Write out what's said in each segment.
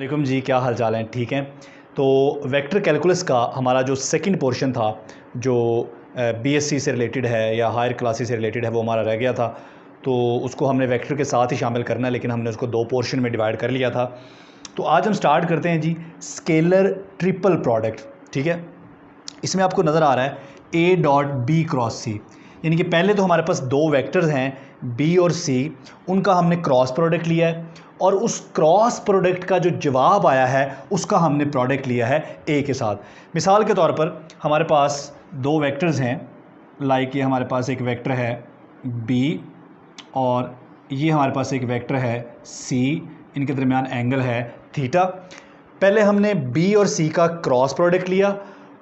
वालेकुम जी, क्या हाल चाल हैं? ठीक हैं। तो वेक्टर कैलकुलस का हमारा जो सेकंड पोर्शन था, जो बीएससी से रिलेटेड है या हायर क्लासेस से रिलेटेड है, वो हमारा रह गया था। तो उसको हमने वेक्टर के साथ ही शामिल करना है, लेकिन हमने उसको दो पोर्शन में डिवाइड कर लिया था। तो आज हम स्टार्ट करते हैं जी, स्केलर ट्रिपल प्रोडक्ट। ठीक है, इसमें आपको नज़र आ रहा है ए डॉट बी क्रॉस सी, यानी कि पहले तो हमारे पास दो वेक्टर्स हैं बी और सी, उनका हमने क्रॉस प्रोडक्ट लिया है और उस क्रॉस प्रोडक्ट का जो जवाब आया है उसका हमने प्रोडक्ट लिया है ए के साथ। मिसाल के तौर पर हमारे पास दो वेक्टर्स हैं, लाइक ये हमारे पास एक वेक्टर है बी और ये हमारे पास एक वेक्टर है सी, इनके दरमियान एंगल है थीटा। पहले हमने बी और सी का क्रॉस प्रोडक्ट लिया,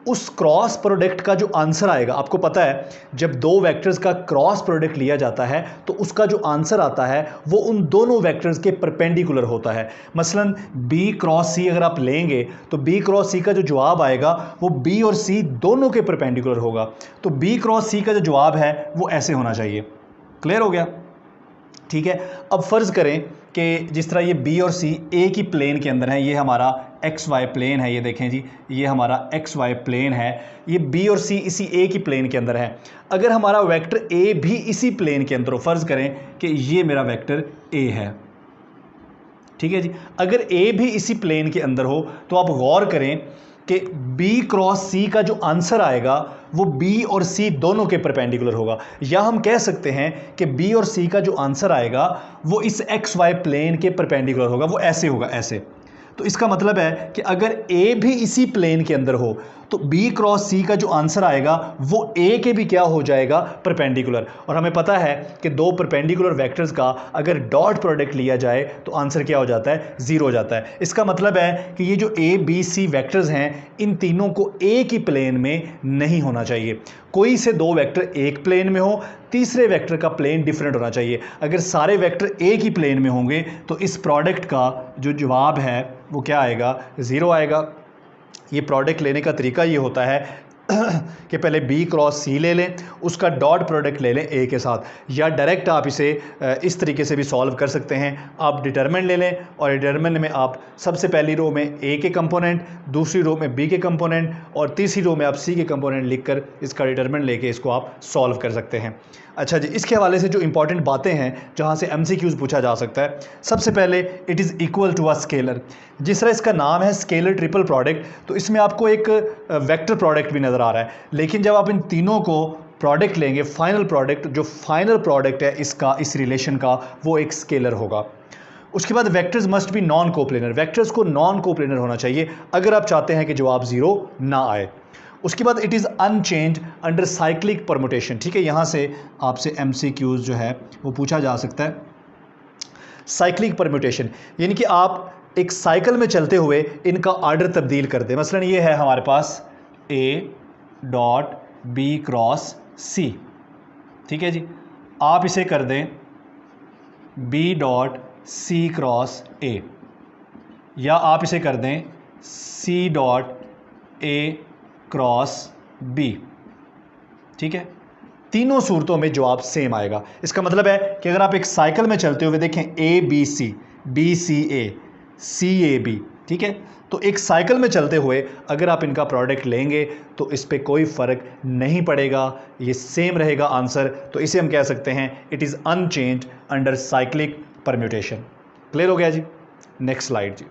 उस क्रॉस प्रोडक्ट का जो आंसर आएगा, आपको पता है जब दो वेक्टर्स का क्रॉस प्रोडक्ट लिया जाता है तो उसका जो आंसर आता है वो उन दोनों वेक्टर्स के परपेंडिकुलर होता है। मसलन बी क्रॉस सी अगर आप लेंगे तो बी क्रॉस सी का जो जवाब आएगा वो बी और सी दोनों के परपेंडिकुलर होगा। तो बी क्रॉस सी का जो जवाब है वो ऐसे होना चाहिए। क्लियर हो गया? ठीक है। अब फ़र्ज़ करें कि जिस तरह ये बी और सी एक ही प्लेन के अंदर है, ये हमारा एक्स वाई प्लेन है, ये देखें जी, ये हमारा एक्स वाई प्लेन है, ये बी और सी इसी एक ही प्लेन के अंदर है। अगर हमारा वेक्टर ए भी इसी प्लेन के अंदर हो, फ़र्ज़ करें कि ये मेरा वेक्टर ए है, ठीक है जी, अगर ए भी इसी प्लेन के अंदर हो तो आप गौर करें कि बी क्रॉस सी का जो आंसर आएगा वो बी और सी दोनों के परपेंडिकुलर होगा। या हम कह सकते हैं कि बी और सी का जो आंसर आएगा वो इस एक्स वाई प्लेन के परपेंडिकुलर होगा, वो ऐसे होगा, ऐसे। तो इसका मतलब है कि अगर ए भी इसी प्लेन के अंदर हो तो बी क्रॉस सी का जो आंसर आएगा वो ए के भी क्या हो जाएगा, परपेंडिकुलर। और हमें पता है कि दो परपेंडिकुलर वेक्टर्स का अगर डॉट प्रोडक्ट लिया जाए तो आंसर क्या हो जाता है, ज़ीरो हो जाता है। इसका मतलब है कि ये जो ए बी सी वेक्टर्स हैं इन तीनों को एक ही प्लेन में नहीं होना चाहिए। कोई से दो वेक्टर एक प्लेन में हो, तीसरे वेक्टर का प्लेन डिफरेंट होना चाहिए। अगर सारे वेक्टर एक ही प्लेन में होंगे तो इस प्रोडक्ट का जो जवाब है वो क्या आएगा, ज़ीरो आएगा। ये प्रोडक्ट लेने का तरीका ये होता है कि पहले बी क्रॉस सी ले लें, उसका डॉट प्रोडक्ट ले लें ए के साथ, या डायरेक्ट आप इसे इस तरीके से भी सॉल्व कर सकते हैं। आप डिटरमिनेंट ले लें और डिटरमिनेंट में आप सबसे पहली रो में ए के कंपोनेंट, दूसरी रो में बी के कंपोनेंट और तीसरी रो में आप सी के कंपोनेंट लिखकर इसका डिटरमिनेंट लेके इसको आप सॉल्व कर सकते हैं। अच्छा जी, इसके हवाले से जो इंपॉर्टेंट बातें हैं जहाँ से एमसीक्यूज़ पूछा जा सकता है, सबसे पहले it is equal to a scalar. जिस तरह इसका नाम है स्केलर ट्रिपल प्रोडक्ट, तो इसमें आपको एक वेक्टर प्रोडक्ट भी नज़र आ रहा है, लेकिन जब आप इन तीनों को प्रोडक्ट लेंगे, फाइनल प्रोडक्ट, जो फाइनल प्रोडक्ट है इसका, इस रिलेशन का, वो एक स्केलर होगा। उसके बाद vectors must be non coplanar, vectors को नॉन कोप्लेनर होना चाहिए अगर आप चाहते हैं कि जवाब ज़ीरो ना आए। उसके बाद it is unchange under cyclic permutation. ठीक है, यहाँ से आपसे एमसीक्यूज़ जो है वो पूछा जा सकता है। साइक्लिक परम्यूटेशन यानी कि आप एक साइकिल में चलते हुए इनका ऑर्डर तब्दील कर दें। मसलन ये है हमारे पास A dot B cross C, ठीक है जी, आप इसे कर दें B dot C cross A, या आप इसे कर दें C dot A cross B. ठीक है, तीनों सूरतों में जवाब सेम आएगा। इसका मतलब है कि अगर आप एक साइकिल में चलते हुए देखें A B C, B C A, C A B, ठीक है, तो एक साइकिल में चलते हुए अगर आप इनका प्रोडक्ट लेंगे तो इस पर कोई फ़र्क नहीं पड़ेगा, ये सेम रहेगा आंसर। तो इसे हम कह सकते हैं it is unchange under cyclic permutation. Clear हो गया जी? नेक्स्ट स्लाइड जी।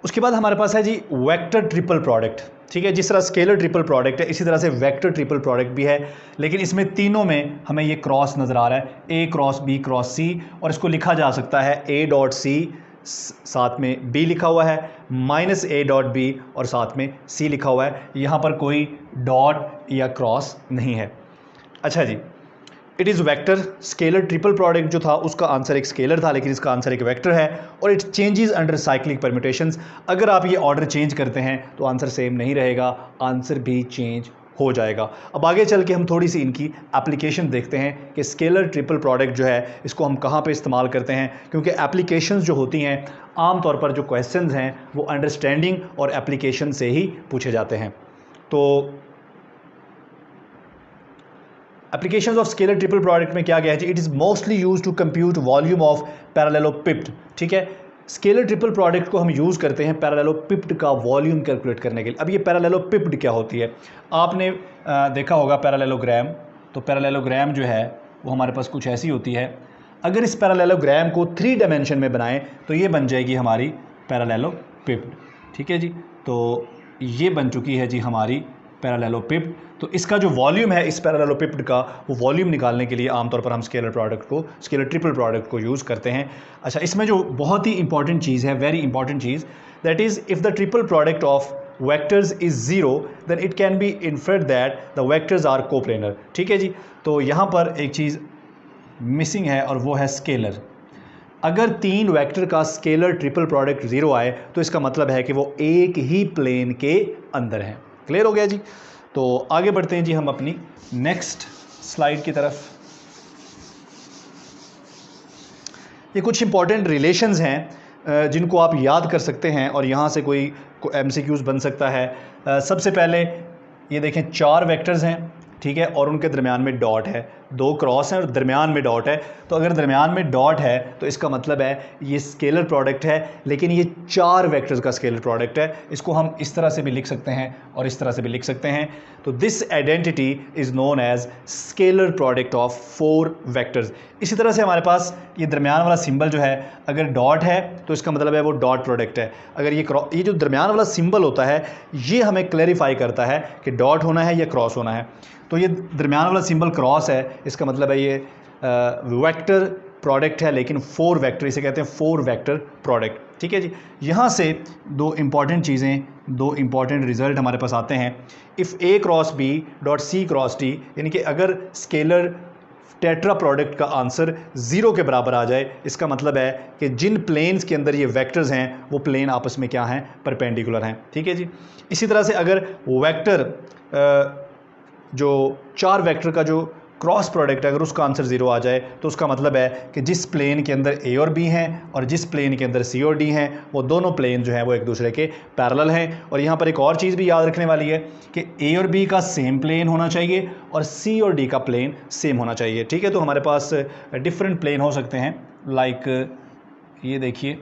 उसके बाद हमारे पास है जी वेक्टर ट्रिपल प्रोडक्ट। ठीक है, जिस तरह स्केलर ट्रिपल प्रोडक्ट है इसी तरह से वेक्टर ट्रिपल प्रोडक्ट भी है, लेकिन इसमें तीनों में हमें ये क्रॉस नज़र आ रहा है, ए क्रॉस बी क्रॉस सी, और इसको लिखा जा सकता है ए डॉट सी, साथ में बी लिखा हुआ है, माइनस ए डॉट बी और साथ में सी लिखा हुआ है। यहाँ पर कोई डॉट या क्रॉस नहीं है। अच्छा जी, it is vector. Scalar triple product जो था उसका आंसर एक स्केलर था, लेकिन इसका आंसर एक वेक्टर है, और it changes under cyclic permutations. अगर आप ये ऑर्डर चेंज करते हैं तो आंसर सेम नहीं रहेगा, आंसर भी चेंज हो जाएगा। अब आगे चल के हम थोड़ी सी इनकी एप्लीकेशन देखते हैं कि स्केलर ट्रिपल प्रोडक्ट जो है इसको हम कहाँ पे इस्तेमाल करते हैं, क्योंकि एप्लीकेशंस जो होती हैं आमतौर पर जो क्वेश्चंस हैं वो अंडरस्टैंडिंग और एप्लीकेशन से ही पूछे जाते हैं। तो applications of scalar triple product में क्या गया है जी, it is mostly use to compute volume of parallelepiped. ठीक है, स्केलर ट्रिपल प्रोडक्ट को हम यूज़ करते हैं पैरेललोपिप्ड का वॉल्यूम कैलकुलेट करने के लिए। अब ये पैरेललोपिप्ड क्या होती है, आपने देखा होगा पैरेललोग्राम। तो पैरेललोग्राम जो है वो हमारे पास कुछ ऐसी होती है। अगर इस पैरेललोग्राम को 3 डायमेंशन में बनाएं तो ये बन जाएगी हमारी पैरेललोपिप्ड। ठीक है जी, तो ये बन चुकी है जी हमारी पैरेललोपिप्ड। तो इसका जो वॉल्यूम है इस पैरेललोपिप्ड का, वो वॉल्यूम निकालने के लिए आमतौर पर हम स्केलर ट्रिपल प्रोडक्ट को यूज़ करते हैं। अच्छा, इसमें जो बहुत ही इंपॉर्टेंट चीज़ है, वेरी इंपॉर्टेंट चीज़, that is if the triple product of vectors is zero then it can be inferred that the vectors are coplanar. ठीक है जी, तो यहाँ पर एक चीज़ मिसिंग है और वो है स्केलर। अगर 3 वेक्टर का स्केलर ट्रिपल प्रोडक्ट ज़ीरो आए तो इसका मतलब है कि वो एक ही प्लेन के अंदर है। क्लियर हो गया जी। तो आगे बढ़ते हैं जी हम अपनी नेक्स्ट स्लाइड की तरफ। ये कुछ इंपॉर्टेंट रिलेशंस हैं जिनको आप याद कर सकते हैं और यहाँ से कोई MCQs बन सकता है। सबसे पहले ये देखें, 4 वेक्टर्स हैं, ठीक है, और उनके दरमियान में डॉट है, 2 क्रॉस हैं और दरमियान में डॉट है। तो अगर दरमियान में डॉट है तो इसका मतलब है ये स्केलर प्रोडक्ट है, लेकिन ये 4 वेक्टर्स का स्केलर प्रोडक्ट है। इसको हम इस तरह से भी लिख सकते हैं और इस तरह से भी लिख सकते हैं। तो this identity is known as scalar product of 4 vectors. इसी तरह से हमारे पास ये दरमियान वाला सिंबल जो है, अगर डॉट है तो इसका मतलब है वो डॉट प्रोडक्ट है। अगर ये जो दरमियान वाला सिंबल होता है ये हमें क्लैरिफाई करता है कि डॉट होना है या क्रॉस होना है। तो ये दरमियान वाला सिंबल क्रॉस है, इसका मतलब है ये वेक्टर प्रोडक्ट है, लेकिन 4 वेक्टर, इसे कहते हैं 4 वेक्टर प्रोडक्ट। ठीक है जी, यहाँ से 2 इंपॉर्टेंट चीज़ें, 2 इंपॉर्टेंट रिजल्ट हमारे पास आते हैं। If A cross B dot C cross D, यानी कि अगर स्केलर टेट्रा प्रोडक्ट का आंसर 0 के बराबर आ जाए, इसका मतलब है कि जिन प्लेन्स के अंदर ये वेक्टर्स हैं वो प्लेन आपस में क्या हैं, परपेंडिकुलर हैं। ठीक है जी। इसी तरह से अगर वेक्टर जो 4 वेक्टर का जो क्रॉस प्रोडक्ट है, अगर उसका आंसर 0 आ जाए तो उसका मतलब है कि जिस प्लेन के अंदर A और B हैं और जिस प्लेन के अंदर C और D हैं वो दोनों प्लेन जो हैं वो एक दूसरे के पैरेलल हैं। और यहाँ पर एक और चीज़ भी याद रखने वाली है कि A और B का सेम प्लेन होना चाहिए और C और D का प्लेन सेम होना चाहिए। ठीक है, तो हमारे पास डिफरेंट प्लेन हो सकते हैं, लाइक ये देखिए,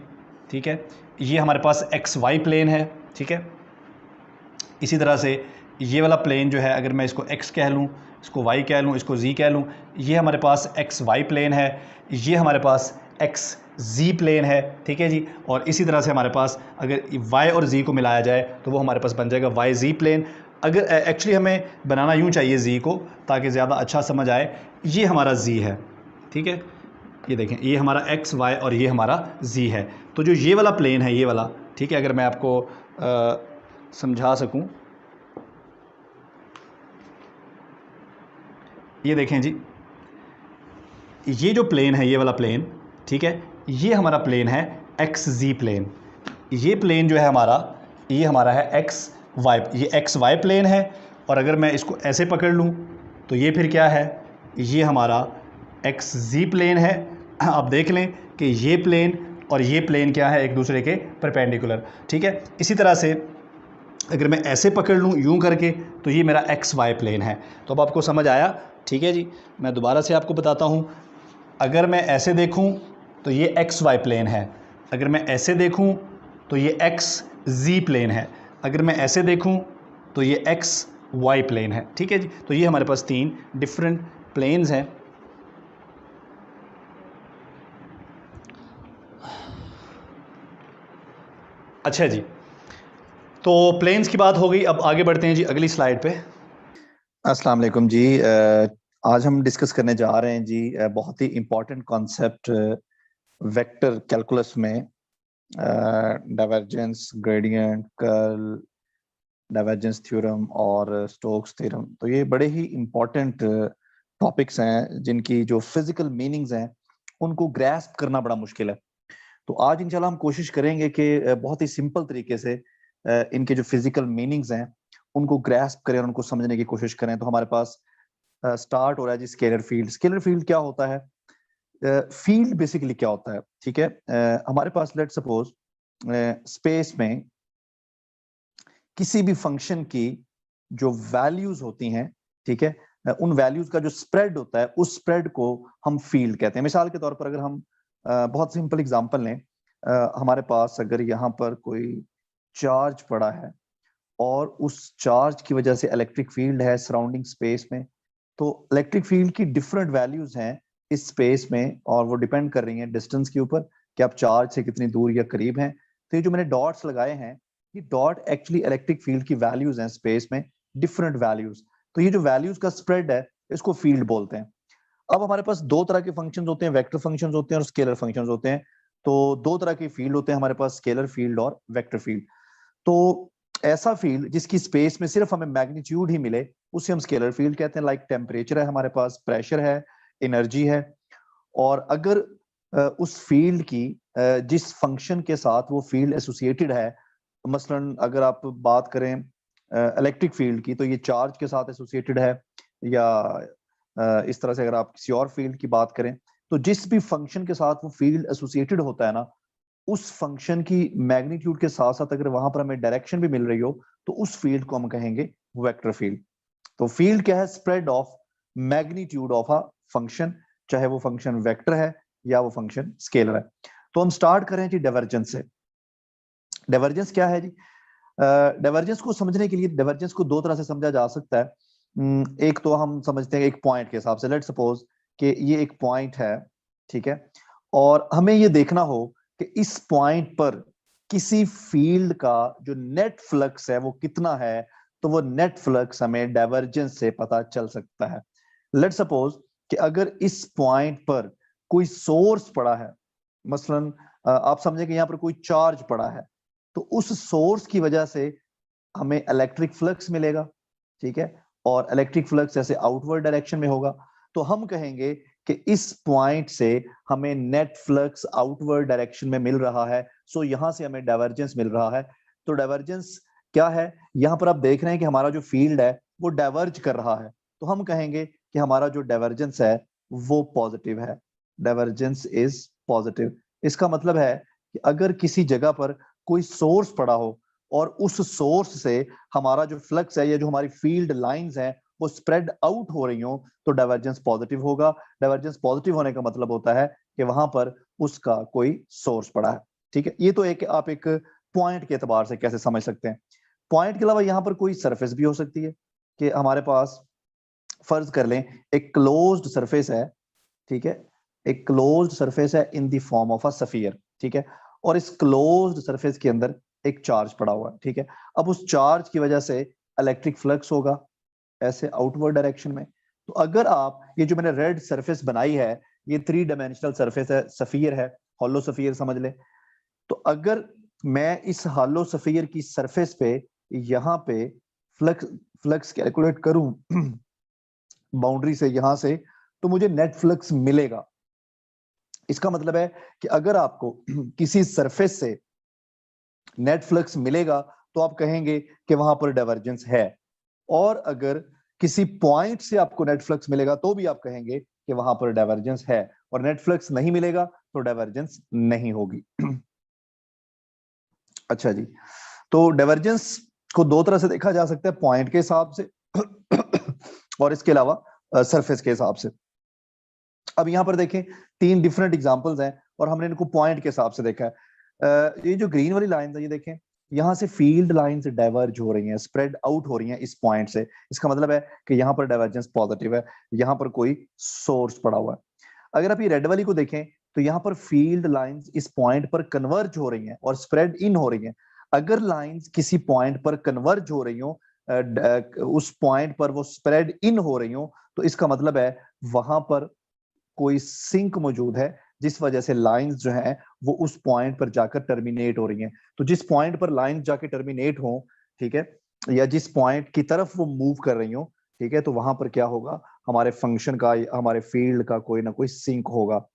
ठीक है, ये हमारे पास XY प्लेन है। ठीक है, इसी तरह से ये वाला प्लेन जो है, अगर मैं इसको x कह लूँ, इसको y कह लूँ, इसको z कह लूँ, ये हमारे पास XY प्लेन है, ये हमारे पास XZ प्लेन है। ठीक है जी, और इसी तरह से हमारे पास अगर y और z को मिलाया जाए तो वो हमारे पास बन जाएगा YZ प्लेन। अगर एक्चुअली हमें बनाना यूँ चाहिए z को, ताकि ज़्यादा अच्छा समझ आए। ये हमारा z है, ठीक है, ये देखें, ये हमारा x, y और ये हमारा z है। तो जो ये वाला प्लेन है, ये वाला, ठीक है, अगर मैं आपको समझा सकूं, ये देखें जी, ये जो प्लेन है, ये वाला प्लेन, ठीक है, ये हमारा प्लेन है XZ प्लेन। ये प्लेन जो है हमारा, ये हमारा है XY, ये XY प्लेन है। और अगर मैं इसको ऐसे पकड़ लूँ तो ये फिर क्या है, ये हमारा XZ प्लेन है। आप देख लें कि ये प्लेन और ये प्लेन क्या है, एक दूसरे के परपेंडिकुलर। ठीक है, इसी तरह से अगर मैं ऐसे पकड़ लूँ यूँ करके तो ये मेरा XY प्लेन है। तो अब आपको समझ आया। ठीक है जी, मैं दोबारा से आपको बताता हूँ। अगर मैं ऐसे देखूँ तो ये XY प्लेन है, अगर मैं ऐसे देखूँ तो ये XZ प्लेन है, अगर मैं ऐसे देखूँ तो ये XY प्लेन है। ठीक है जी, तो ये हमारे पास 3 डिफरेंट प्लेन्स हैं। अच्छा जी, तो प्लेन्स की बात हो गई, अब आगे बढ़ते हैं जी अगली स्लाइड पे। अस्सलाम वालेकुम जी। आज हम डिस्कस करने जा रहे हैं जी बहुत ही इम्पोर्टेंट कॉन्सेप्ट वेक्टर कैलकुलस में, divergence, gradient, curl, divergence theorem और स्टोक्स थ्योरम। तो ये बड़े ही इम्पोर्टेंट टॉपिक्स हैं जिनकी जो फिजिकल मीनिंग्स हैं उनको ग्रैस्प करना बड़ा मुश्किल है। तो आज इंशाल्लाह हम कोशिश करेंगे कि बहुत ही सिंपल तरीके से इनके जो फिजिकल मीनिंग्स हैं उनको ग्रैस्प करें और उनको समझने की कोशिश करें। तो हमारे पास स्टार्ट हो रहा है जी स्केलर फील्ड। स्केलर फील्ड क्या होता है? फील्ड बेसिकली क्या होता है, ठीक है? हमारे पास लेट सपोज स्पेस में किसी भी फंक्शन की जो वैल्यूज होती हैं, ठीक है, उन वैल्यूज का जो स्प्रेड होता है, उस स्प्रेड को हम फील्ड कहते हैं। मिसाल के तौर पर अगर हम बहुत सिंपल एग्जांपल लें, हमारे पास अगर यहाँ पर कोई चार्ज पड़ा है और उस चार्ज की वजह से इलेक्ट्रिक फील्ड है सराउंडिंग स्पेस में, तो इलेक्ट्रिक फील्ड की डिफरेंट वैल्यूज हैं इस स्पेस में और वो डिपेंड कर रही हैं डिस्टेंस के ऊपर कि आप चार्ज से कितनी दूर या करीब हैं। तो ये जो मैंने डॉट्स लगाए हैं, ये डॉट एक्चुअली इलेक्ट्रिक फील्ड की वैल्यूज हैं स्पेस में, डिफरेंट वैल्यूज। तो ये जो वैल्यूज का स्प्रेड है, इसको फील्ड बोलते हैं। अब हमारे पास दो तरह के फंक्शंस होते हैं, वेक्टर फंक्शंस होते हैं और स्केलर फंक्शंस होते हैं। तो दो तरह के फील्ड होते हैं हमारे पास, स्केलर फील्ड और वेक्टर फील्ड। तो ऐसा फील्ड जिसकी स्पेस में सिर्फ हमें मैग्नीट्यूड ही मिले, उसे हम स्केलर फील्ड कहते हैं। लाइक टेम्परेचर है हमारे पास, प्रेशर है, एनर्जी है। और अगर उस फील्ड की जिस फंक्शन के साथ वो फील्ड एसोसिएटेड है, मसलन अगर आप बात करें इलेक्ट्रिक फील्ड की, तो ये चार्ज के साथ एसोसिएटेड है, या इस तरह से अगर आप किसी और फील्ड की बात करें, तो जिस भी फंक्शन के साथ वो फील्ड एसोसिएटेड होता है ना, उस फंक्शन की मैग्नीट्यूड के साथ साथ अगर वहां पर हमें डायरेक्शन भी मिल रही हो, तो उस फील्ड को हम कहेंगे वेक्टर फील्ड। तो फील्ड क्या है? Spread of magnitude of a function, चाहे वो फंक्शन वेक्टर है या वो फंक्शन स्केलर है। तो हम स्टार्ट करें जी डाइवर्जेंस से। डाइवर्जेंस क्या है जी? डाइवर्जेंस को समझने के लिए डाइवर्जेंस को दो तरह से समझा जा सकता है। एक तो हम समझते हैं एक पॉइंट के हिसाब से। लेट सपोज कि ये एक पॉइंट है, ठीक है, और हमें ये देखना हो कि इस पॉइंट पर किसी फील्ड का जो नेट फ्लक्स है वो कितना है, तो वो नेट फ्लक्स हमें डाइवर्जेंस से पता चल सकता है। लेट सपोज कि अगर इस पॉइंट पर कोई सोर्स पड़ा है, मसलन आप समझे कि यहाँ पर कोई चार्ज पड़ा है, तो उस सोर्स की वजह से हमें इलेक्ट्रिक फ्लक्स मिलेगा, ठीक है, और इलेक्ट्रिक फ्लक्स ऐसे आउटवर्ड डायरेक्शन में होगा। तो हम कहेंगे कि इस पॉइंट से हमें नेट फ्लक्स आउटवर्ड डायरेक्शन में मिल रहा है, सो यहां से हमें डाइवर्जेंस मिल रहा है। तो डाइवर्जेंस क्या है? यहां पर आप देख रहे हैं कि हमारा जो फील्ड है वो डाइवर्ज कर रहा है, तो हम कहेंगे कि हमारा जो डाइवर्जेंस है वो पॉजिटिव है। Divergence is positive. इसका मतलब है कि अगर किसी जगह पर कोई सोर्स पड़ा हो और उस सोर्स से हमारा जो फ्लक्स है या जो हमारी फील्ड लाइंस हैं वो स्प्रेड आउट हो रही हो, तो डाइवर्जेंस पॉजिटिव होगा। डाइवर्जेंस पॉजिटिव होने का मतलब होता है कि वहां पर उसका कोई सोर्स पड़ा है, ठीक है। ये तो एक आप एक पॉइंट के एतबार से कैसे समझ सकते हैं। पॉइंट के अलावा यहाँ पर कोई सरफेस भी हो सकती है कि हमारे पास, फर्ज कर लें एक क्लोज्ड सरफेस है, ठीक है, एक क्लोज्ड सरफेस है in the form of a sphere, ठीक है, और इस क्लोज्ड सरफेस के अंदर एक चार्ज पड़ा हुआ है, ठीक है। अब उस चार्ज की वजह से इलेक्ट्रिक फ्लक्स होगा ऐसे आउटवर्ड डायरेक्शन में। तो अगर आप ये जो मैंने रेड सरफेस बनाई है, ये 3 डायमेंशनल सरफेस है, सफियर है, हॉलो सफियर समझ ले। तो अगर मैं इस हॉलो सफियर की सरफेस पे यहाँ पे फ्लक्स फ्लक्स कैलकुलेट करूं बाउंड्री से यहां से, तो मुझे नेट फ्लक्स मिलेगा। इसका मतलब है कि अगर आपको किसी सरफेस से नेट फ्लक्स मिलेगा तो आप कहेंगे कि वहां पर डाइवर्जेंस है, और अगर किसी पॉइंट से आपको नेट फ्लक्स मिलेगा तो भी आप कहेंगे कि वहां पर डाइवर्जेंस है, और नेट फ्लक्स नहीं मिलेगा तो डाइवर्जेंस नहीं होगी। अच्छा जी, तो डाइवर्जेंस को दो तरह से देखा जा सकता है, पॉइंट के हिसाब से और इसके अलावा सरफेस के हिसाब से। अब यहाँ पर देखें 3 डिफरेंट एग्जांपल्स हैं और हमने इनको पॉइंट के हिसाब से देखा है। ये जो ग्रीन वाली लाइन है ये देखें, यहाँ से फील्ड लाइंस डाइवर्ज हो रही हैं, स्प्रेड आउट हो रही हैं इस पॉइंट से। इसका मतलब है कि यहाँ पर डाइवर्जेंस पॉजिटिव है, यहाँ पर कोई सोर्स पड़ा हुआ है। अगर आप ये रेड वाली को देखें तो यहाँ पर फील्ड लाइंस इस पॉइंट पर कन्वर्ज हो रही हैं और स्प्रेड इन हो रही हैं। अगर लाइंस किसी पॉइंट पर कन्वर्ज हो रही हो, उस पॉइंट पर वो स्प्रेड इन हो रही हो, तो इसका मतलब है वहां पर कोई सिंक मौजूद है, जिस वजह से लाइंस जो हैं वो उस पॉइंट पर जाकर टर्मिनेट हो रही हैं। तो जिस पॉइंट पर लाइंस जाके टर्मिनेट हो, ठीक है, या जिस पॉइंट की तरफ वो मूव कर रही हो, ठीक है, तो वहां पर क्या होगा, हमारे फंक्शन का, हमारे फील्ड का कोई ना कोई सिंक होगा।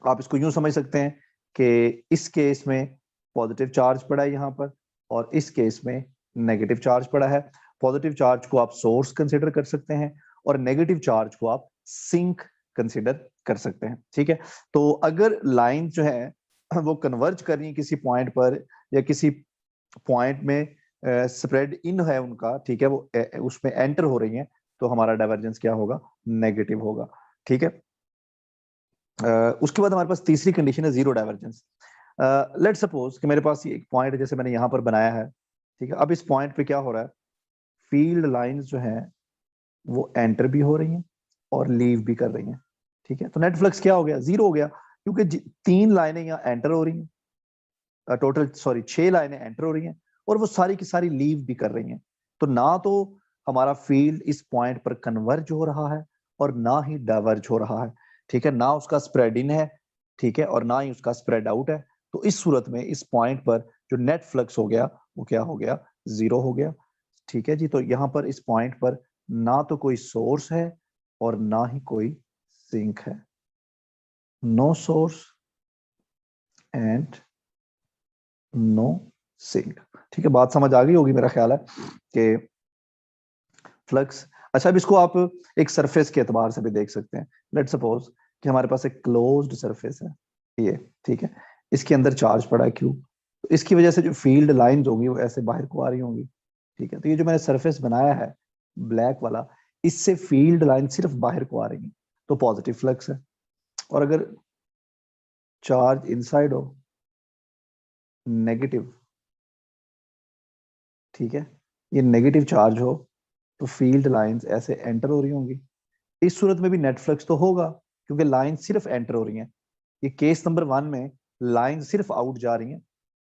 आप इसको यूं समझ सकते हैं कि इस केस में पॉजिटिव चार्ज पड़ा है यहाँ पर, और इस केस में नेगेटिव चार्ज पड़ा है। पॉजिटिव चार्ज को आप सोर्स कंसिडर कर सकते हैं और नेगेटिव चार्ज को आप सिंक कंसिडर कर सकते हैं। ठीक है, तो अगर लाइन जो है वो कन्वर्ज कर रही है किसी पॉइंट पर या किसी पॉइंट में स्प्रेड इन है उनका, ठीक है, वो उसमें एंटर हो रही है, तो हमारा डाइवर्जेंस क्या होगा? नेगेटिव होगा। ठीक है, उसके बाद हमारे पास तीसरी कंडीशन है जीरो डाइवर्जेंस। लेट सपोज कि मेरे पास ये एक पॉइंट जैसे मैंने यहाँ पर बनाया है, ठीक है, अब इस पॉइंट पे क्या हो रहा है? फील्ड लाइंस जो है वो एंटर भी हो रही हैं और लीव भी कर रही हैं। ठीक है, तो नेट फ्लक्स क्या हो गया? जीरो हो गया, क्योंकि 3 लाइनें यहाँ एंटर हो रही हैं, टोटल सॉरी 6 लाइनें एंटर हो रही हैं और वो सारी की सारी लीव भी कर रही हैं। तो ना तो हमारा फील्ड इस पॉइंट पर कन्वर्ज हो रहा है और ना ही डाइवर्ज हो रहा है। ठीक है, ना उसका स्प्रेड इन है, ठीक है, और ना ही उसका स्प्रेड आउट है। तो इस सूरत में इस पॉइंट पर जो नेट फ्लक्स हो गया वो क्या हो गया? जीरो हो गया। ठीक है जी, तो यहाँ पर इस पॉइंट पर ना तो कोई सोर्स है और ना ही कोई सिंक है। No source and no sink. ठीक है, बात समझ आ गई होगी मेरा ख्याल है कि फ्लक्स। अच्छा, अब इसको आप एक सरफेस के एतबार से भी देख सकते हैं। लेट सपोज कि हमारे पास एक क्लोज्ड सरफेस है ये, ठीक है, इसके अंदर चार्ज पड़ा है क्यू, तो इसकी वजह से जो फील्ड लाइंस होंगी वो ऐसे बाहर को आ रही होंगी। ठीक है, तो ये जो मैंने सरफेस बनाया है ब्लैक वाला, इससे फील्ड लाइन सिर्फ बाहर को आ रही है, तो पॉजिटिव फ्लक्स है। और अगर चार्ज इनसाइड हो, नेगेटिव, ठीक है, ये नेगेटिव चार्ज हो तो फील्ड लाइंस ऐसे एंटर हो रही होंगी। इस सूरत में भी नेट फ्लक्स तो होगा, क्योंकि लाइन सिर्फ एंटर हो रही हैं। ये केस नंबर 1 में लाइन सिर्फ आउट जा रही हैं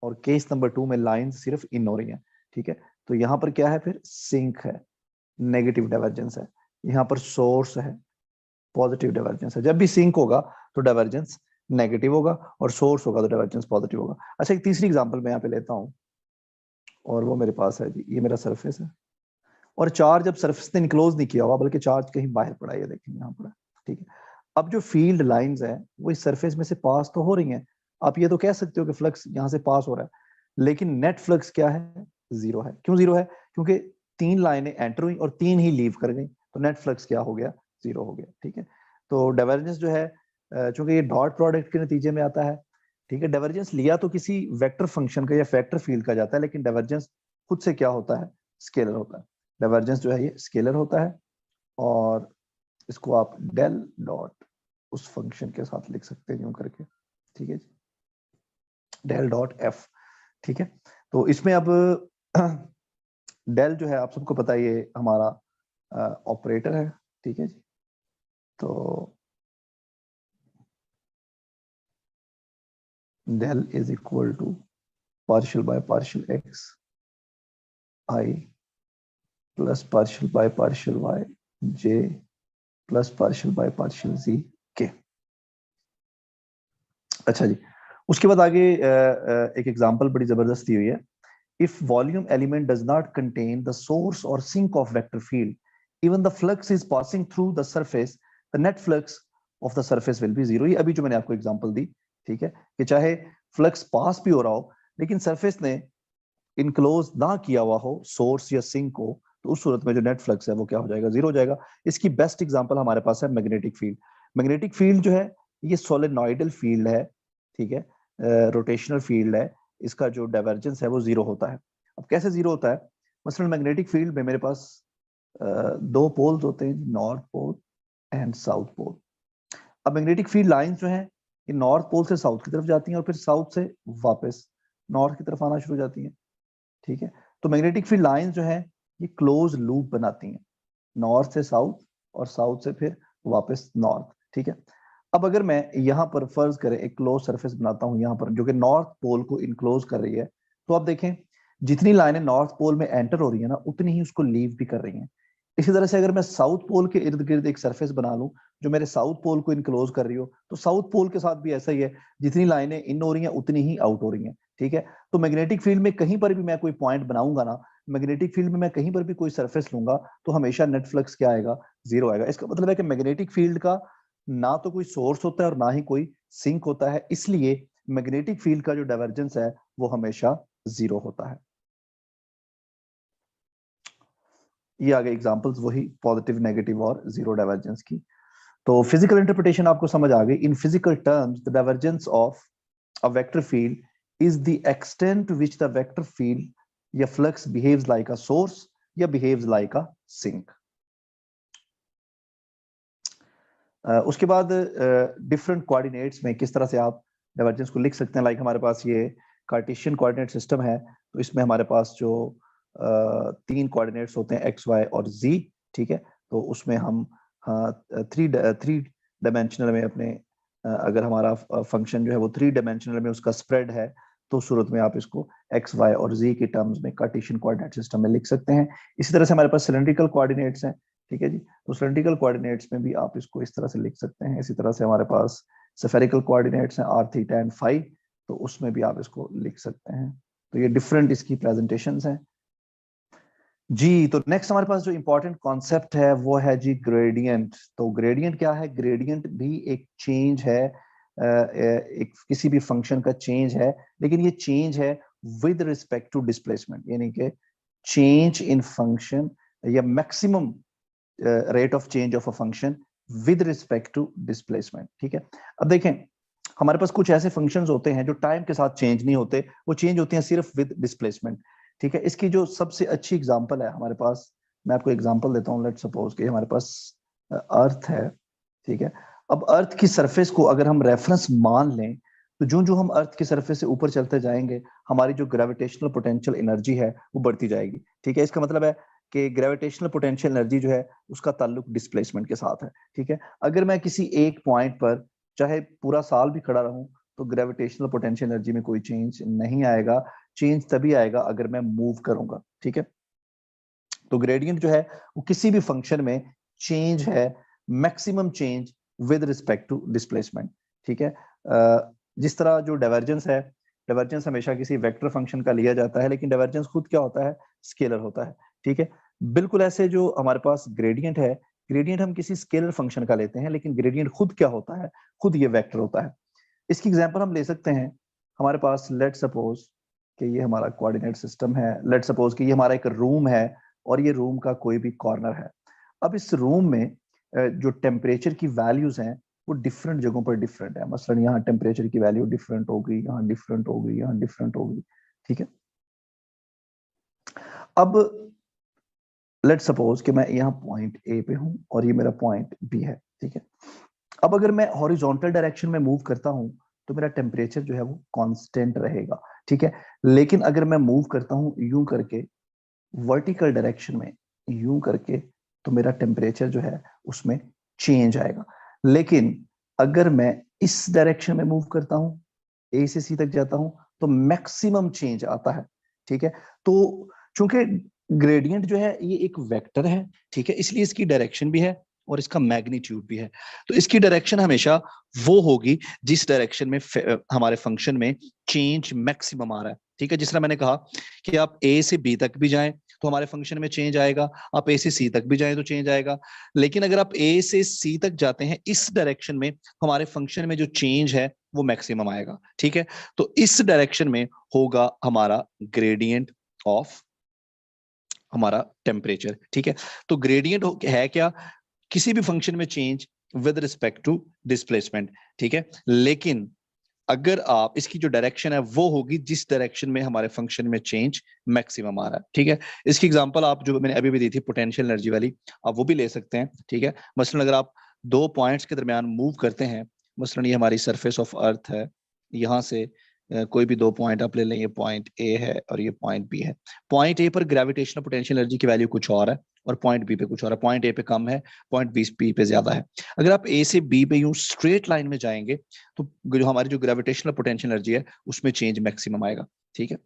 और केस नंबर 2 में लाइन सिर्फ इन हो रही हैं। ठीक है, तो यहाँ पर क्या है? फिर सिंक है, नेगेटिव डाइवर्जेंस है। यहाँ पर सोर्स है, पॉजिटिव डाइवर्जेंस है। जब भी सिंक होगा तो डाइवर्जेंस नेगेटिव होगा और सोर्स होगा तो डाइवर्जेंस पॉजिटिव होगा। अच्छा, एक तीसरी एग्जांपल मैं यहाँ पे लेता हूँ और वो मेरे पास है जी, ये मेरा सरफेस है और चार्ज अब सरफेस ने इनक्लोज नहीं किया हुआ, बल्कि चार्ज कहीं बाहर पड़ा है, ये देखें यहाँ पड़ा। ठीक है, अब जो फील्ड लाइंस है वो इस सरफेस में से पास तो हो रही हैं। आप ये तो कह सकते हो कि फ्लक्स यहाँ से पास हो रहा है, लेकिन नेट फ्लक्स क्या है? जीरो है। क्यों जीरो है? क्योंकि 3 लाइनें एंटर हुई और 3 ही लीव कर गई, तो नेट फ्लक्स क्या हो गया? जीरो हो गया। ठीक है, तो डाइवर्जेंस जो है, चूंकि ये डॉट प्रोडक्ट के नतीजे में आता है, ठीक है, डाइवर्जेंस लिया तो किसी वेक्टर फंक्शन का या वेक्टर फील्ड का जाता है, लेकिन डाइवर्जेंस खुद से क्या होता है? स्केलर होता है। डाइवर्जेंस जो है ये स्केलर होता है और इसको आप डेल डॉट उस फंक्शन के साथ लिख सकते हैं यूं करके। ठीक है जी, डेल डॉट एफ। ठीक है, तो इसमें अब डेल जो है आप सबको पता है ये हमारा ऑपरेटर है। ठीक है जी, तो del is equal to partial by partial X I plus partial by partial Y J plus partial by partial Z K. अच्छा जी, उसके बाद आगे एक एग्जांपल बड़ी जबरदस्त दी हुई है। If volume element does not contain the source or sink of vector field, even the flux is passing through the surface, the net flux of the surface will be zero। ये अभी जो मैंने आपको example दी, ठीक है, कि चाहे flux pass भी हो रहा हो लेकिन सरफेस ने इनक्लोज ना किया हुआ हो सोर्स या सिंक को, तो उस सूरत में जो नेट फ्लक्स है वो क्या हो जाएगा? जीरो हो जाएगा। इसकी बेस्ट एग्जांपल हमारे पास है मैग्नेटिक फील्ड। मैग्नेटिक फील्ड जो है ये सोलेनॉइडल फील्ड है, ठीक है, रोटेशनल फील्ड है। इसका जो डाइवर्जेंस है वो जीरो होता है। अब कैसे जीरो होता है? मसलन मैग्नेटिक फील्ड में मेरे पास 2 पोल्स होते हैं, north pole and south pole. अब मैग्नेटिक फील्ड लाइंस जो है ये नॉर्थ पोल से साउथ की तरफ जाती हैं और फिर साउथ से वापस नॉर्थ की तरफ आना शुरू हो जाती हैं। ठीक है, तो मैग्नेटिक फील्ड लाइंस जो है ये क्लोज लूप बनाती हैं, नॉर्थ से साउथ और साउथ से फिर वापस नॉर्थ। ठीक है, अब अगर मैं यहाँ पर फर्ज करें एक क्लोज सरफेस बनाता हूँ यहाँ पर जो कि नॉर्थ पोल को इनक्लोज कर रही है, तो आप देखें जितनी लाइनें नॉर्थ पोल में एंटर हो रही है ना उतनी ही उसको लीव भी कर रही हैं। इसी तरह से अगर मैं साउथ पोल के इर्द गिर्द एक सरफेस बना लूं जो मेरे साउथ पोल को इनक्लोज कर रही हो, तो साउथ पोल के साथ भी ऐसा ही है, जितनी लाइनें इन हो रही हैं उतनी ही आउट हो रही हैं। ठीक है, तो मैग्नेटिक फील्ड में कहीं पर भी मैं कोई पॉइंट बनाऊंगा ना, मैग्नेटिक फील्ड में मैं कहीं पर भी कोई सरफेस लूंगा तो हमेशा नेट फ्लक्स क्या आएगा? जीरो आएगा। इसका मतलब है कि मैग्नेटिक फील्ड का ना तो कोई सोर्स होता है और ना ही कोई सिंक होता है, इसलिए मैग्नेटिक फील्ड का जो डाइवर्जेंस है वो हमेशा जीरो होता है। ये आ गए एग्जांपल्स वही पॉजिटिव, नेगेटिव और जीरो डाइवर्जेंस की। तो फिजिकल इंटरप्रिटेशन आपको समझ आ गई। In physical terms the divergence of a vector field is the extent to which the vector field या flux behaves like a source या बिहेव्स लाइक अ सिंक। उसके बाद डिफरेंट कोऑर्डिनेट्स में किस तरह से आप डाइवर्जेंस को लिख सकते हैं। लाइक हमारे पास ये कार्टेशियन कोऑर्डिनेट सिस्टम है, तो इसमें हमारे पास जो 3 कोऑर्डिनेट्स होते हैं एक्स, वाई और जी, ठीक है। तो उसमें हम थ्री डायमेंशनल में अपने अगर हमारा फंक्शन जो है वो 3 डायमेंशनल में उसका स्प्रेड है, तो उस सूरत में आप इसको एक्स, वाई और जी के टर्म्स में कार्टेशियन कोऑर्डिनेट सिस्टम में लिख सकते हैं। इसी तरह से हमारे पास सिलेंड्रिकल कोऑर्डिनेट्स हैं, ठीक है जी। तो सिलेंड्रिकल कोऑर्डिनेट्स में भी आप इसको इस तरह से लिख सकते हैं। इसी तरह से हमारे पास स्फेरिकल कोऑर्डिनेट्स हैं आर, थीटा एंड फाई, तो उसमें भी आप इसको लिख सकते हैं। तो ये डिफरेंट इसकी प्रेजेंटेशंस हैं जी। तो नेक्स्ट हमारे पास जो इंपॉर्टेंट कॉन्सेप्ट है वो है जी ग्रेडियंट। तो ग्रेडियंट क्या है? ग्रेडियंट भी एक चेंज है, एक किसी भी फंक्शन का चेंज है, लेकिन ये चेंज है विद रिस्पेक्ट टू डिस्प्लेसमेंट, यानी कि चेंज इन फंक्शन या maximum rate of change of a function with respect to displacement, ठीक है। अब देखें हमारे पास कुछ ऐसे फंक्शंस होते हैं जो टाइम के साथ चेंज नहीं होते, वो चेंज होते हैं सिर्फ विद डिस्प्लेसमेंट, ठीक है। इसकी जो सबसे अच्छी एग्जांपल है हमारे पास, मैं आपको एग्जांपल देता हूँ। लेट्स सपोज कि हमारे पास अर्थ है, ठीक है। अब अर्थ की सरफेस को अगर हम रेफरेंस मान लें, तो जो जो हम अर्थ की सरफेस से ऊपर चलते जाएंगे, हमारी जो ग्रेविटेशनल पोटेंशियल एनर्जी है वो बढ़ती जाएगी, ठीक है। इसका मतलब है कि ग्रेविटेशनल पोटेंशियल एनर्जी जो है उसका ताल्लुक डिस्प्लेसमेंट के साथ है, ठीक है। अगर मैं किसी एक पॉइंट पर चाहे पूरा साल भी खड़ा रहूं, तो ग्रेविटेशनल पोटेंशियल एनर्जी में कोई चेंज नहीं आएगा। चेंज तभी आएगा अगर मैं मूव करूंगा, ठीक है। तो ग्रेडियंट जो है वो किसी भी फंक्शन में चेंज है, maximum change with respect to displacement, ठीक है। जिस तरह जो डाइवर्जेंस है, डाइवर्जेंस हमेशा किसी वेक्टर फंक्शन का लिया जाता है, लेकिन डाइवर्जेंस खुद क्या होता है? स्केलर होता है, ठीक है। बिल्कुल ऐसे जो हमारे पास ग्रेडियंट है, ग्रेडियंट हम किसी स्केलर फंक्शन का लेते हैं, लेकिन ग्रेडियंट खुद क्या होता है? खुद ये वेक्टर होता है। इसकी एग्जांपल हम ले सकते हैं। हमारे पास लेट सपोज कि ये हमारा कोऑर्डिनेट सिस्टम है, लेट सपोज कि ये हमारा एक रूम है और ये रूम का कोई भी कॉर्नर है। अब इस रूम में जो टेम्परेचर की वैल्यूज हैं वो डिफरेंट जगहों पर डिफरेंट है। मसलन यहाँ टेम्परेचर की वैल्यू डिफरेंट होगी, यहाँ डिफरेंट होगी, यहाँ डिफरेंट होगी, ठीक है। अब लेट सपोज कि मैं यहाँ पॉइंट ए पे हूँ और ये मेरा पॉइंट बी है, ठीक है। अब अगर मैं हॉरिजॉन्टल डायरेक्शन में मूव करता हूँ तो मेरा टेम्परेचर जो है वो कांस्टेंट रहेगा, ठीक है। लेकिन अगर मैं मूव करता हूँ यूं करके वर्टिकल डायरेक्शन में, यूं करके, तो मेरा टेम्परेचर जो है उसमें चेंज आएगा। लेकिन अगर मैं इस डायरेक्शन में मूव करता हूँ, ए से सी तक जाता हूँ, तो मैक्सिमम चेंज आता है, ठीक है। तो चूंकि ग्रेडियंट जो है ये एक वेक्टर है, ठीक है, इसलिए इसकी डायरेक्शन भी है और इसका मैग्नीट्यूड भी है। तो इसकी डायरेक्शन हमेशा वो होगी जिस डायरेक्शन में हमारे फंक्शन में चेंज मैक्सिमम आ रहा है, ठीक है। जिस तरह मैंने कहा कि आप ए से बी तक भी जाएं तो हमारे फंक्शन में चेंज आएगा, आप ए से सी तक भी जाएं तो चेंज आएगा। लेकिन अगर आप ए से सी तक जाते हैं इस डायरेक्शन में, हमारे फंक्शन में जो चेंज है वो मैक्सिमम आएगा, ठीक है। तो इस डायरेक्शन में होगा हमारा ग्रेडियंट ऑफ हमारा टेम्परेचर, ठीक है। तो ग्रेडियंट है क्या? किसी भी फंक्शन में change with respect to displacement, ठीक है। लेकिन अगर आप इसकी जो डायरेक्शन है वो होगी जिस डायरेक्शन में हमारे फंक्शन में चेंज मैक्सिमम आ रहा है, ठीक है। इसकी एग्जांपल आप जो मैंने अभी भी दी थी पोटेंशियल एनर्जी वाली, आप वो भी ले सकते हैं, ठीक है। मसलन अगर आप दो पॉइंट्स के दरमियान मूव करते हैं, मसलन ये हमारी सरफेस ऑफ अर्थ है, यहां से कोई भी दो पॉइंट आप ले लें, ये पॉइंट ए है और ये पॉइंट बी है। पॉइंट ए पर ग्रेविटेशनल पोटेंशियल एनर्जी की वैल्यू कुछ और है और पॉइंट बी पे कुछ और है। पॉइंट ए पे कम है, पॉइंट बी पे ज्यादा है। अगर आप ए से बी पे यूं स्ट्रेट लाइन में जाएंगे तो जो हमारी जो ग्रेविटेशनल पोटेंशियल एनर्जी है उसमें चेंज मैक्सिमम आएगा, ठीक है।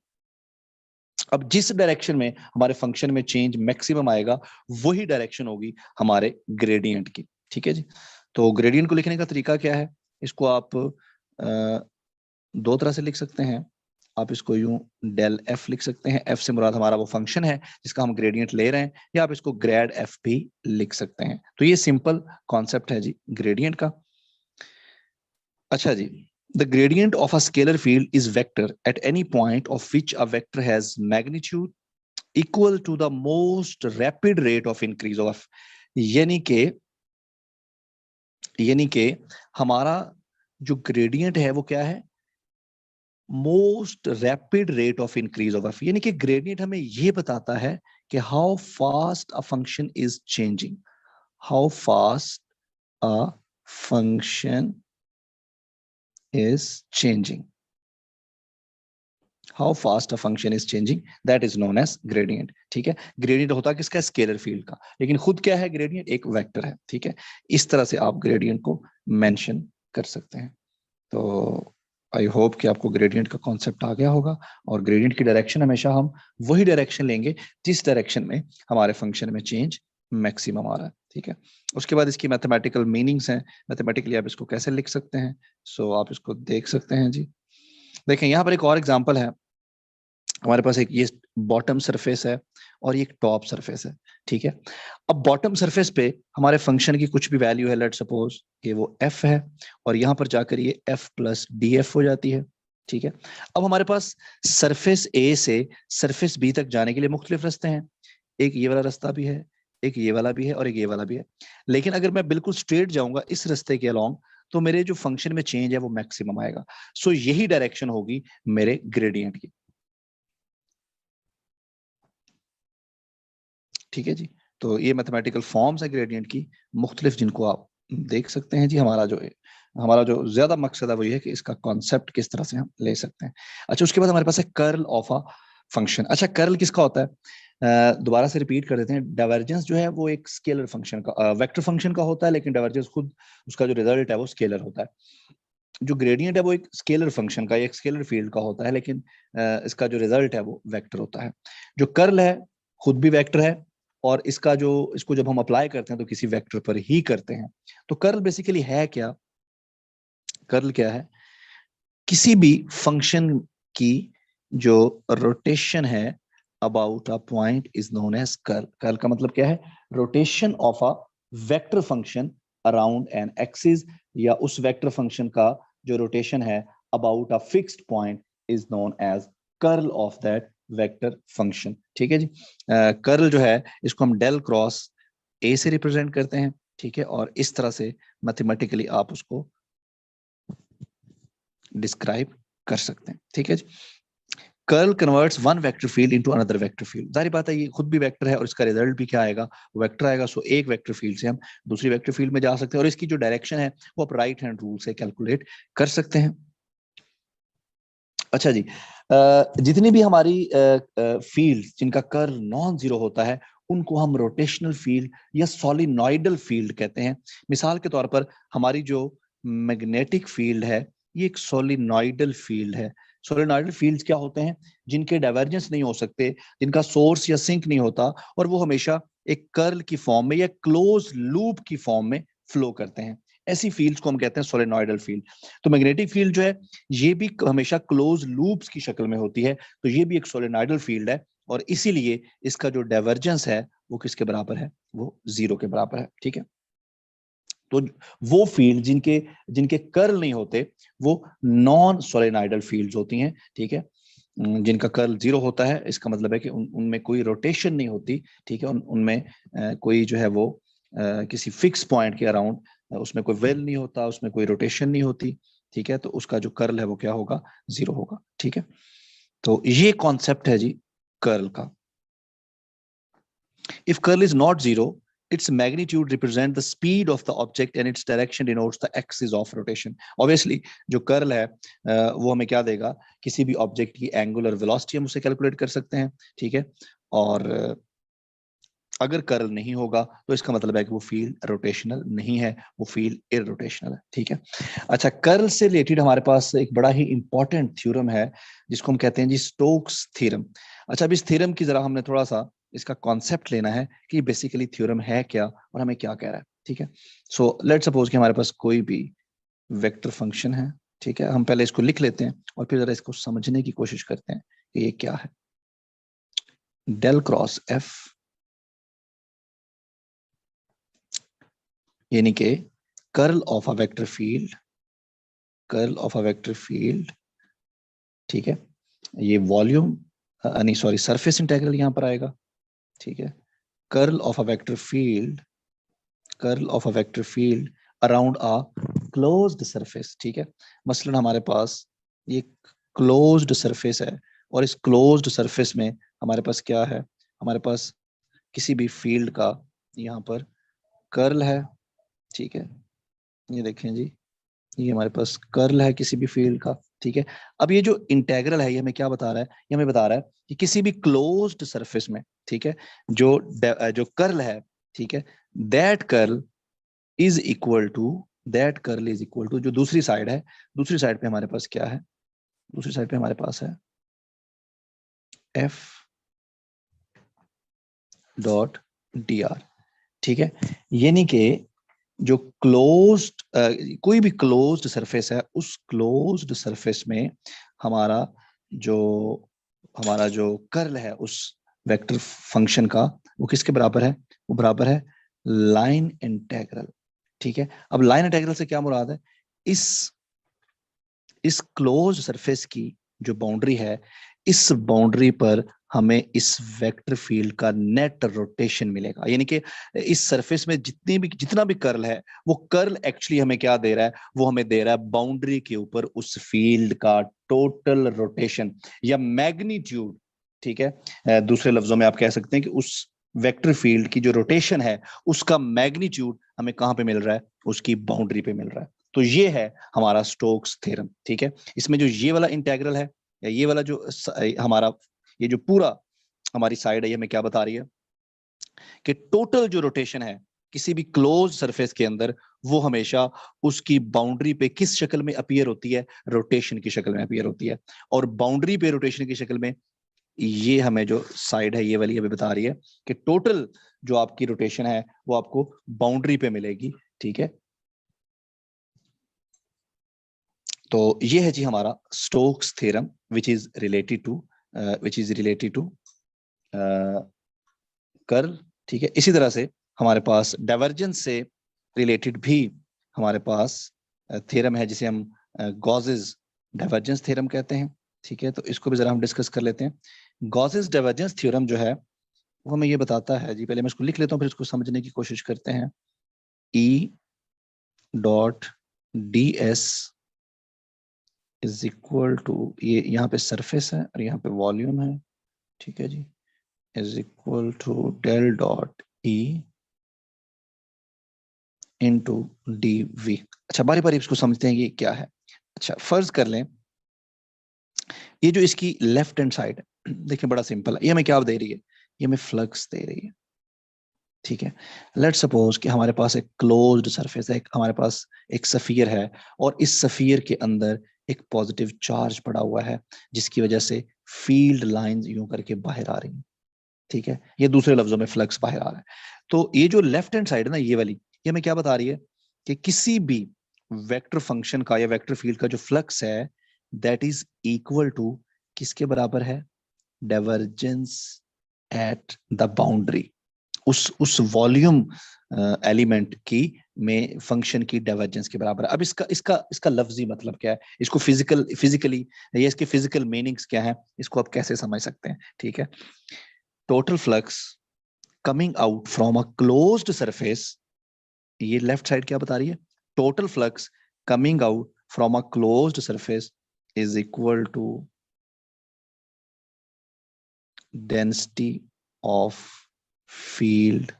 अब जिस डायरेक्शन में हमारे फंक्शन में चेंज मैक्सिमम आएगा वही डायरेक्शन होगी हमारे ग्रेडियंट की, ठीक है जी। तो ग्रेडियंट को लिखने का तरीका क्या है? इसको आप दो तरह से लिख सकते हैं। आप इसको यूं डेल एफ लिख सकते हैं, एफ से मुराद हमारा वो फंक्शन है जिसका हम ग्रेडियंट ले रहे हैं, या आप इसको ग्रेड एफ भी लिख सकते हैं। तो ये सिंपल कॉन्सेप्ट है जी ग्रेडियंट का। अच्छा जी, the gradient of a scalar field is vector at any point of which a vector has magnitude, equal to the most rapid rate of increase of F, यानी कि हमारा जो ग्रेडियंट है वो क्या है, most rapid rate of increase of F, यानी कि ग्रेडियंट हमें ये बताता है कि how fast a function is changing, how fast a function is changing, how fast a function is changing, that is known as gradient। ठीक है, gradient होता है किसका, स्केलर फील्ड का, लेकिन खुद क्या है ग्रेडियंट, एक वेक्टर है। ठीक है, इस तरह से आप ग्रेडियंट को मेंशन कर सकते हैं। तो आई होप कि आपको ग्रेडियंट का कॉन्सेप्ट आ गया होगा, और ग्रेडियंट की डायरेक्शन हमेशा हम वही डायरेक्शन लेंगे जिस डायरेक्शन में हमारे फंक्शन में चेंज मैक्सिमम आ रहा है। ठीक है, उसके बाद इसकी मैथमेटिकल मीनिंग्स हैं, मैथमेटिकली आप इसको कैसे लिख सकते हैं, सो आप इसको देख सकते हैं जी। देखें यहाँ पर एक और एग्जांपल है, हमारे पास एक ये बॉटम सरफेस है और ये एक टॉप सरफेस है। ठीक है, अब बॉटम सरफेस पे हमारे फंक्शन की कुछ भी वैल्यू है, लेट सपोज कि वो f है, और यहाँ पर जाकर ये f प्लस df हो जाती है। ठीक है, अब हमारे पास सरफेस a से सरफेस b तक जाने के लिए मुख्तलिफ रास्ते हैं, एक ये वाला रास्ता भी है, एक ये वाला भी है, और एक ये वाला भी है। लेकिन अगर मैं बिल्कुल स्ट्रेट जाऊंगा इस रास्ते के अलोंग, तो मेरे जो फंक्शन में चेंज है वो मैक्सिमम आएगा। सो यही डायरेक्शन होगी मेरे ग्रेडियंट की। ठीक है जी, तो ये मैथमेटिकल फॉर्म्स है ग्रेडियंट की मुख्तलिफ, जिनको आप देख सकते हैं जी। हमारा जो ज्यादा मकसद है वो ये है कि इसका कॉन्सेप्ट किस तरह से हम ले सकते हैं। अच्छा, उसके बाद हमारे पास है कर्ल ऑफ अ फंक्शन। अच्छा, कर्ल किसका होता है, दोबारा से रिपीट कर देते हैं। डाइवर्जेंस जो है वो एक स्केलर फंक्शन का, वेक्टर फंक्शन का होता है, लेकिन डाइवर्जेंस खुद उसका जो रिजल्ट है वो स्केलर होता है। जो ग्रेडियंट है वो एक स्केलर फंक्शन का, एक स्केलर फील्ड का होता है, लेकिन इसका जो रिजल्ट है वो वेक्टर होता है। जो कर्ल है खुद भी वेक्टर है, और इसको जब हम अप्लाई करते हैं तो किसी वेक्टर पर ही करते हैं। तो कर्ल बेसिकली है क्या, कर्ल क्या है, किसी भी फंक्शन की जो रोटेशन है about a point is known as curl. Curl का मतलब क्या है, rotation of a vector function around an axis, या उस वेक्टर फंक्शन का जो रोटेशन है about a fixed point is known as curl of that vector function. ठीक है जी, कर्ल जो है इसको हम डेल क्रॉस ए से रिप्रेजेंट करते हैं। ठीक है, और इस तरह से मैथमेटिकली आप उसको डिस्क्राइब कर सकते हैं। ठीक है जी, curl converts one vector field into another vector field. जाहिर बात है ये खुद भी वेक्टर है और इसका रिजल्ट भी क्या आएगा, वेक्टर आएगा। सो एक वेक्टर फील्ड से हम दूसरी वेक्टर फील्ड में जा सकते हैं, और इसकी जो डायरेक्शन है वो आप राइट हैंड रूल से कैलकुलेट कर सकते हैं। अच्छा जी, जितनी भी हमारी फील्ड जिनका कर्ल नॉन जीरो होता है उनको हम रोटेशनल फील्ड या सोलिनॉइडल फील्ड कहते हैं। मिसाल के तौर पर हमारी जो मैग्नेटिक फील्ड है ये एक सोलिनॉइडल फील्ड है। सोलिनॉइडल फील्ड्स क्या होते हैं, जिनके डाइवर्जेंस नहीं हो सकते, जिनका सोर्स या सिंक नहीं होता, और वो हमेशा एक कर्ल की फॉर्म में या क्लोज लूप की फॉर्म में फ्लो करते हैं। ऐसी फील्ड्स को हम कहते हैं सोलिनॉइडल फील्ड। तो मैग्नेटिक फील्ड जो है ये भी हमेशा क्लोज लूप्स की शक्ल में होती है, तो ये भी एक सोलिनॉइडल फील्ड है, और इसीलिए इसका जो डाइवर्जेंस है वो किसके बराबर है, वो जीरो के बराबर है। ठीक है, तो वो फील्ड जिनके जिनके कर्ल नहीं होते वो नॉन सोलिनॉइडल फील्ड्स होती हैं। ठीक है, जिनका कर्ल जीरो होता है इसका मतलब है कि उनमें कोई रोटेशन नहीं होती। ठीक है, उनमें कोई जो है वो किसी फिक्स पॉइंट के अराउंड उसमें कोई वेल नहीं होता, उसमें कोई रोटेशन नहीं होती। ठीक है, तो उसका जो कर्ल है वो क्या होगा, जीरो होगा। ठीक है, तो ये कॉन्सेप्ट है जी कर्ल का। If curl is not zero, its magnitude represents the speed of the object and its direction denotes the axis of rotation. Obviously, जो कर्ल है वो हमें क्या देगा, किसी भी ऑब्जेक्ट की एंगुलर वेलोसिटी हम उसे कैलकुलेट कर सकते हैं। ठीक है, और अगर कर्ल नहीं होगा तो इसका मतलब है कि वो फील्ड रोटेशनल नहीं है, वो फील्ड इररोटेशनल है। ठीक है, अच्छा, कर्ल से रिलेटेड हमारे पास एक बड़ा ही इंपॉर्टेंट थ्योरम है जिसको हम कहते हैं जी स्टोक्स थ्योरम। अच्छा, अब इस थ्योरम की जरा हमने थोड़ा सा इसका कॉन्सेप्ट लेना है कि बेसिकली थ्योरम है क्या और हमें क्या कह रहा है। ठीक है, सो लेट सपोज कि हमारे पास कोई भी वेक्टर फंक्शन है। ठीक है, हम पहले इसको लिख लेते हैं और फिर जरा इसको समझने की कोशिश करते हैं कि ये क्या है। डेल क्रॉस एफ यानी कि curl of a vector field, curl of a vector field. ठीक है, ये वॉल्यूम नहीं सॉरी, सरफेस इंटीग्रल यहाँ पर आएगा, ठीक है। Curl of a vector field, curl of a vector field around a closed surface, ठीक है। मसलन हमारे पास ये क्लोज्ड सरफेस है, और इस क्लोज्ड सरफेस में हमारे पास क्या है, हमारे पास किसी भी फील्ड का यहाँ पर कर्ल है, ठीक है। ये देखें जी, ये हमारे पास कर्ल है किसी भी फील्ड का, ठीक है। अब ये जो इंटेग्रल है ये हमें क्या बता रहा है, ये हमें बता रहा है कि किसी भी क्लोज्ड सरफेस में, ठीक है, जो जो कर्ल है, ठीक है, that curl is equal to, that curl is equal to, जो दूसरी साइड है, दूसरी साइड पे हमारे पास क्या है, दूसरी साइड पे हमारे पास है एफ डॉट डी आर, ठीक है। यानी कि जो क्लोज्ड कोई भी क्लोज्ड सरफेस है, उस क्लोज्ड सरफेस में हमारा जो हमारा जो कर्ल है उस वेक्टर फंक्शन का, वो किसके बराबर है, वो बराबर है लाइन इंटीग्रल, ठीक है। अब लाइन इंटीग्रल से क्या मुराद है, इस क्लोज्ड सरफेस की जो बाउंड्री है, इस बाउंड्री पर हमें इस वेक्टर फील्ड का नेट रोटेशन मिलेगा। यानी कि इस सरफेस में जितना भी कर्ल है, वो कर्ल एक्चुअली हमें क्या दे रहा है, वो हमें दे रहा है बाउंड्री के ऊपर उस फील्ड का टोटल रोटेशन या मैग्नीट्यूड, ठीक है। दूसरे लफ्जों में आप कह सकते हैं कि उस वेक्टर फील्ड की जो रोटेशन है, उसका मैग्नीट्यूड हमें कहां पे मिल रहा है, उसकी बाउंड्री पे मिल रहा है। तो ये है हमारा स्टोक्स थ्योरम, ठीक है। इसमें जो ये वाला इंटीग्रल है, या ये वाला जो हमारा ये जो पूरा हमारी साइड है, ये हमें क्या बता रही है कि टोटल जो रोटेशन है किसी भी क्लोज सरफेस के अंदर, वो हमेशा उसकी बाउंड्री पे किस शक्ल में अपीयर होती है, रोटेशन की शक्ल में अपीयर होती है। और बाउंड्री पे रोटेशन की शक्ल में ये हमें जो साइड है ये वाली हमें बता रही है कि टोटल जो आपकी रोटेशन है वो आपको बाउंड्री पे मिलेगी, ठीक है। तो ये है जी हमारा Stokes theorem which is related to curl, ठीक है। इसी तरह से हमारे पास डाइवर्जेंस से रिलेटेड भी हमारे पास थ्योरम है जिसे हम गॉसेस डाइवर्जेंस थ्योरम कहते हैं, ठीक है। तो इसको भी जरा हम डिस्कस कर लेते हैं। गॉसेस डाइवर्जेंस थ्योरम जो है वो हमें ये बताता है जी, पहले मैं इसको लिख लेता हूँ फिर इसको समझने की कोशिश करते हैं। E dot D S is equal to, ये यहाँ पे सरफेस है और यहाँ पे वॉल्यूम है, ठीक है जी, is equal to del dot E into D V. अच्छा, बारी बारी इसको समझते हैं ये क्या है। अच्छा, फर्ज कर लें ये जो इसकी लेफ्ट हैंड साइड है, देखिए बड़ा सिंपल है, ये हमें क्या दे रही है, ये हमें फ्लक्स दे रही है, ठीक है। लेट्स सपोज कि हमारे पास एक क्लोज्ड सरफेस है, हमारे पास एक सफियर है, और इस सफियर के अंदर एक पॉजिटिव चार्ज पड़ा हुआ है, जिसकी वजह से फील्ड लाइंस यूं करके बाहर आ रही हैं, ठीक है। ये दूसरे लफ्जों में फ्लक्स बाहर आ रहा है। तो ये जो लेफ्ट हैंड साइड है ना, ये वाली, ये हमें क्या बता रही है कि किसी भी वेक्टर फंक्शन का या वेक्टर फील्ड का जो फ्लक्स है, दैट इज इक्वल टू किसके बराबर है, डाइवर्जेंस एट द बाउंड्री, उस वॉल्यूम एलिमेंट की में फंक्शन की डाइवर्जेंस के बराबर है। अब इसका इसका इसका लफ्जी मतलब क्या है, इसको फिजिकली या इसके फिजिकल मीनिंग्स क्या है, इसको आप कैसे समझ सकते हैं, ठीक है। Total flux coming out from a closed surface, ये लेफ्ट साइड क्या बता रही है, total flux coming out from a closed surface is equal to density of field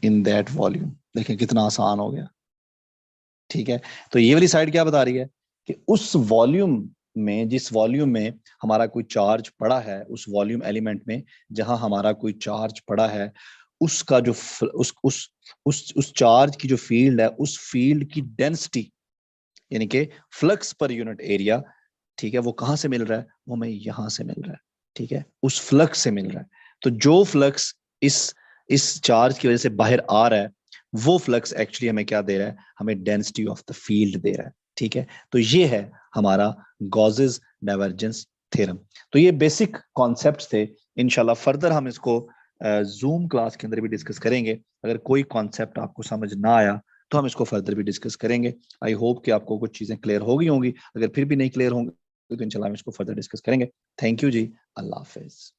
in that volume. देखिए कितना आसान हो गया, ठीक है। तो ये वाली साइड क्या बता रही है कि उस वॉल्यूम में, जिस वॉल्यूम में हमारा कोई चार्ज पड़ा है, उस वॉल्यूम एलिमेंट में जहां हमारा कोई चार्ज पड़ा है, उसका जो उस चार्ज की जो फील्ड है, उस फील्ड की डेंसिटी यानी कि फ्लक्स पर यूनिट एरिया, ठीक है, वो कहां से मिल रहा है, वो हमें यहां से मिल रहा है, ठीक है, उस फ्लक्स से मिल रहा है। तो जो फ्लक्स इस चार्ज की वजह से बाहर आ रहा है, वो फ्लक्स एक्चुअली हमें क्या दे रहा है, हमें डेंसिटी ऑफ द फील्ड दे रहा है, ठीक है। तो ये है हमारा गॉसेस डाइवर्जेंस थ्योरम। तो ये बेसिक कॉन्सेप्ट्स थे, इंशाल्लाह फर्दर हम इसको जूम क्लास के अंदर भी डिस्कस करेंगे। अगर कोई कॉन्सेप्ट आपको समझ ना आया तो हम इसको फर्दर भी डिस्कस करेंगे। आई होप कि आपको कुछ चीजें क्लियर हो गई होंगी, अगर फिर भी नहीं क्लियर होंगी तो इंशाल्लाह हम इसको फर्दर डिस्कस करेंगे। थैंक यू जी, अल्लाह हाफिज।